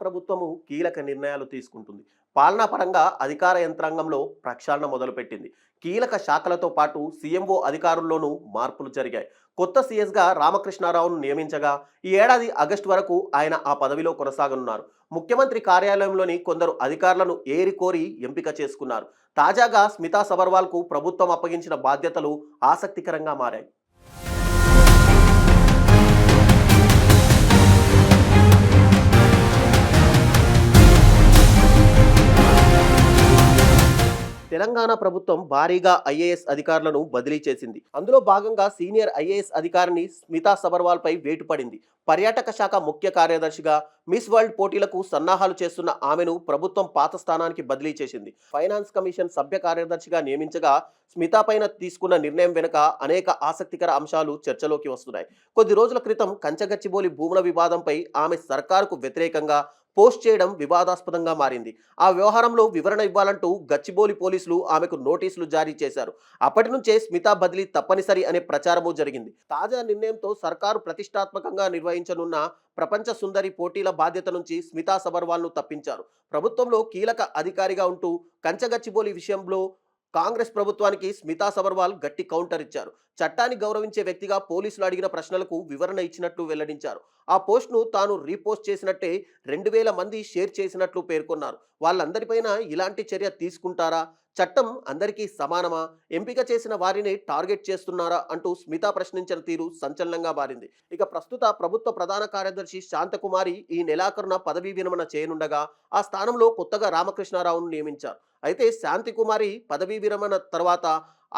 ప్రభుత్వము కీలక నిర్ణయాలు తీసుకుంటుంది. పాలనా పరంగా అధికార యంత్రాంగంలో ప్రక్షాళన మొదలుపెట్టింది. కీలక శాఖలతో పాటు సీఎంఓ అధికారుల్లోనూ మార్పులు జరిగాయి. కొత్త సీఎస్గా రామకృష్ణారావును నియమించగా ఈ ఏడాది ఆగస్టు వరకు ఆయన ఆ పదవిలో కొనసాగనున్నారు. ముఖ్యమంత్రి కార్యాలయంలోని కొందరు అధికారులను ఏరికోరి ఎంపిక చేసుకున్నారు. తాజాగా స్మితా సబర్వాల్కు ప్రభుత్వం అప్పగించిన బాధ్యతలు ఆసక్తికరంగా మారాయి. తెలంగాణ ప్రభుత్వం భారీగా ఐఏఎస్ అధికారులను బదిలీ చేసింది. అందులో భాగంగా సీనియర్ ఐఏఎస్ అధికారిని స్మితా సబర్వాల్ పై వేటు పడింది. పర్యాటక శాఖ ముఖ్య కార్యదర్శిగా మిస్ వరల్డ్ పోటీలకు సన్నాహాలు చేస్తున్న ఆమెను ప్రభుత్వం పాత స్థానానికి బదిలీ చేసింది. ఫైనాన్స్ కమిషన్ సభ్య కార్యదర్శిగా నియమించగా స్మితా పైన తీసుకున్న నిర్ణయం వెనుక అనేక ఆసక్తికర అంశాలు చర్చలోకి వస్తున్నాయి. కొద్ది రోజుల క్రితం కంచగచ్చిబౌలి భూముల వివాదంపై ఆమె సర్కారుకు వ్యతిరేకంగా పోస్ట్ చేయడం వివాదాస్పదంగా మారింది. ఆ వ్యవహారంలో వివరణ ఇవ్వాలంటూ గచ్చిబౌలి పోలీసులు ఆమెకు నోటీసులు జారీ చేశారు. అప్పటి నుంచే స్మితా బదిలీ తప్పనిసరి అనే ప్రచారము జరిగింది. తాజా నిర్ణయంతో సర్కారు ప్రతిష్టాత్మకంగా నిర్వహించనున్న ప్రపంచ సుందరి పోటీల బాధ్యత నుంచి స్మితా సబర్వాల్ను తప్పించారు. ప్రభుత్వంలో కీలక అధికారిగా ఉంటూ కంచగచ్చిబౌలి విషయంలో కాంగ్రెస్ ప్రభుత్వానికి స్మితా సబర్వాల్ గట్టి కౌంటర్ ఇచ్చారు. చట్టాన్ని గౌరవించే వ్యక్తిగా పోలీసులు అడిగిన ప్రశ్నలకు వివరణ ఇచ్చినట్లు వెల్లడించారు. ఆ పోస్ట్ను తాను రీపోస్ట్ చేసినట్టే 2000 మంది షేర్ చేసినట్లు పేర్కొన్నారు. వాళ్ళందరిపైన ఇలాంటి చర్య తీసుకుంటారా? చట్టం అందరికీ సమానమా? ఎంపిక చేసిన వారిని టార్గెట్ చేస్తున్నారా అంటూ స్మితా ప్రశ్నించిన తీరు సంచలనంగా మారింది. ఇక ప్రస్తుత ప్రభుత్వ ప్రధాన కార్యదర్శి శాంతకుమారి ఈ నెలాఖరున పదవీ విరమణ చేయనుండగా ఆ స్థానంలో కొత్తగా రామకృష్ణారావును నియమించారు. అయితే శాంతికుమారి పదవీ విరమణ తర్వాత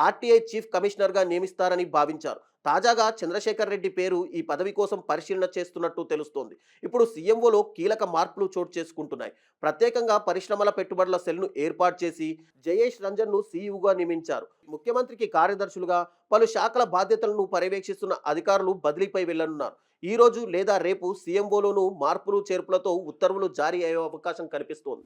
ఆర్టీఐ చీఫ్ కమిషనర్గా నియమిస్తారని భావించారు. తాజాగా చంద్రశేఖర్ రెడ్డి పేరు ఈ పదవి కోసం పరిశీలన చేస్తున్నట్టు తెలుస్తోంది. ఇప్పుడు సీఎంఓలో కీలక మార్పులు చోటు చేసుకుంటున్నాయి. ప్రత్యేకంగా పరిశ్రమల పెట్టుబడుల సెల్ను ఏర్పాటు చేసి జయేష్ రంజన్ను సీఈఓగా నియమించారు. ముఖ్యమంత్రికి కార్యదర్శులుగా పలు శాఖల బాధ్యతలను పర్యవేక్షిస్తున్న అధికారులు బదిలీపై వెళ్లనున్నారు. ఈ రోజు లేదా రేపు సీఎంఓలోనూ మార్పులు చేర్పులతో ఉత్తర్వులు జారీ అయ్యే అవకాశం కనిపిస్తోంది.